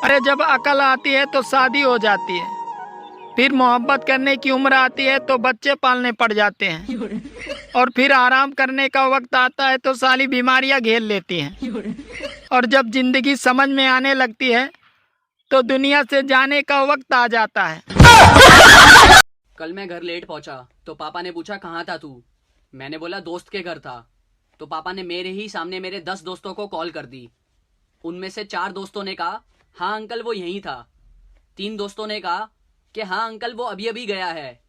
अरे जब अकल आती है तो शादी हो जाती है, फिर मोहब्बत करने की उम्र आती है तो बच्चे पालने पड़ जाते हैं, और फिर आराम करने का वक्त आता है तो सारी बीमारियां घेर लेती हैं, और जब जिंदगी समझ में आने लगती है तो दुनिया से जाने का वक्त आ जाता है। कल मैं घर लेट पहुंचा तो पापा ने पूछा कहाँ था तू। मैंने बोला दोस्त के घर था। तो पापा ने मेरे ही सामने मेरे 10 दोस्तों को कॉल कर दी। उनमें से 4 दोस्तों ने कहा हाँ अंकल वो यहीं था। 3 दोस्तों ने कहा कि हाँ अंकल वो अभी अभी गया है।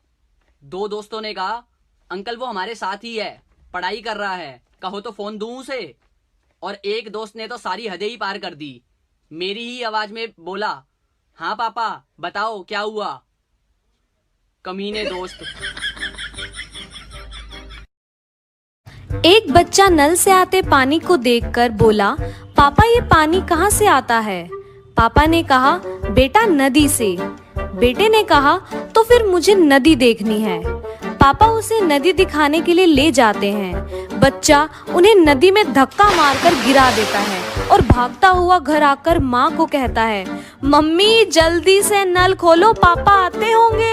2 दोस्तों ने कहा अंकल वो हमारे साथ ही है, पढ़ाई कर रहा है, कहो तो फोन दूं उसे। और एक दोस्त ने तो सारी हदें ही पार कर दी। मेरी ही आवाज में बोला हाँ पापा बताओ क्या हुआ। कमीने दोस्त। एक बच्चा नल से आते पानी को देखकर बोला, पापा ये पानी कहाँ से आता है? पापा ने कहा, बेटा नदी से। बेटे ने कहा, तो फिर मुझे नदी देखनी है। पापा उसे नदी दिखाने के लिए ले जाते हैं। बच्चा उन्हें नदी में धक्का मारकर गिरा देता है और भागता हुआ घर आकर माँ को कहता है, मम्मी जल्दी से नल खोलो, पापा आते होंगे।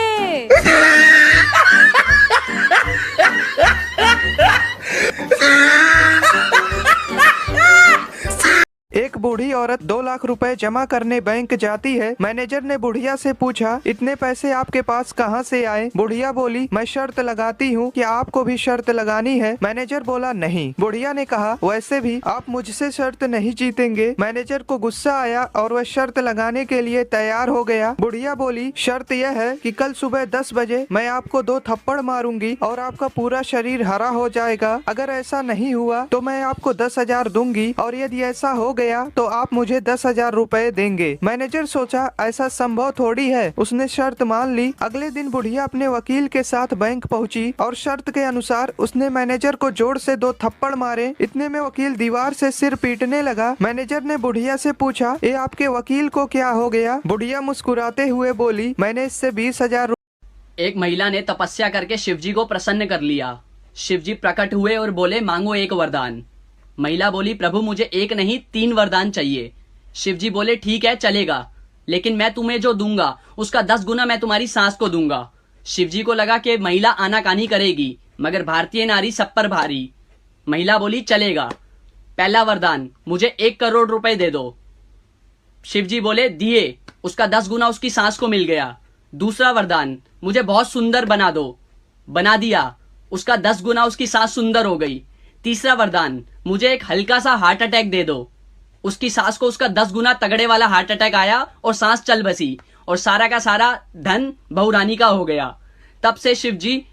एक बूढ़ी औरत 2 लाख रुपए जमा करने बैंक जाती है। मैनेजर ने बुढ़िया से पूछा, इतने पैसे आपके पास कहाँ से आए? बुढ़िया बोली, मैं शर्त लगाती हूँ कि आपको भी शर्त लगानी है। मैनेजर बोला नहीं। बुढ़िया ने कहा, वैसे भी आप मुझसे शर्त नहीं जीतेंगे। मैनेजर को गुस्सा आया और वह शर्त लगाने के लिए तैयार हो गया। बुढ़िया बोली, शर्त यह है कि कल सुबह 10 बजे मैं आपको 2 थप्पड़ मारूंगी और आपका पूरा शरीर हरा हो जाएगा। अगर ऐसा नहीं हुआ तो मैं आपको 10,000 दूंगी, और यदि ऐसा हो गया तो आप मुझे 10,000 रुपए देंगे। मैनेजर सोचा ऐसा संभव थोड़ी है। उसने शर्त मान ली। अगले दिन बुढ़िया अपने वकील के साथ बैंक पहुंची और शर्त के अनुसार उसने मैनेजर को जोर से 2 थप्पड़ मारे। इतने में वकील दीवार से सिर पीटने लगा। मैनेजर ने बुढ़िया से पूछा, ये आपके वकील को क्या हो गया? बुढ़िया मुस्कुराते हुए बोली, मैंने इससे 20,000। एक महिला ने तपस्या करके शिवजी को प्रसन्न कर लिया। शिवजी प्रकट हुए और बोले मांगो एक वरदान। महिला बोली, प्रभु मुझे एक नहीं 3 वरदान चाहिए। शिवजी बोले ठीक है चलेगा, लेकिन मैं तुम्हें जो दूंगा उसका 10 गुना मैं तुम्हारी सास को दूंगा। शिवजी को लगा कि महिला आनाकानी करेगी, मगर भारतीय नारी सब पर भारी। महिला बोली चलेगा। पहला वरदान, मुझे 1 करोड़ रुपए दे दो। शिवजी बोले दिए, उसका 10 गुना उसकी सास को मिल गया। दूसरा वरदान, मुझे बहुत सुंदर बना दो। बना दिया, उसका 10 गुना उसकी सास सुंदर हो गई। तीसरा वरदान, मुझे एक हल्का सा हार्ट अटैक दे दो। उसकी सास को उसका 10 गुना तगड़े वाला हार्ट अटैक आया और सांस चल बसी, और सारा का सारा धन बहुरानी का हो गया। तब से शिवजी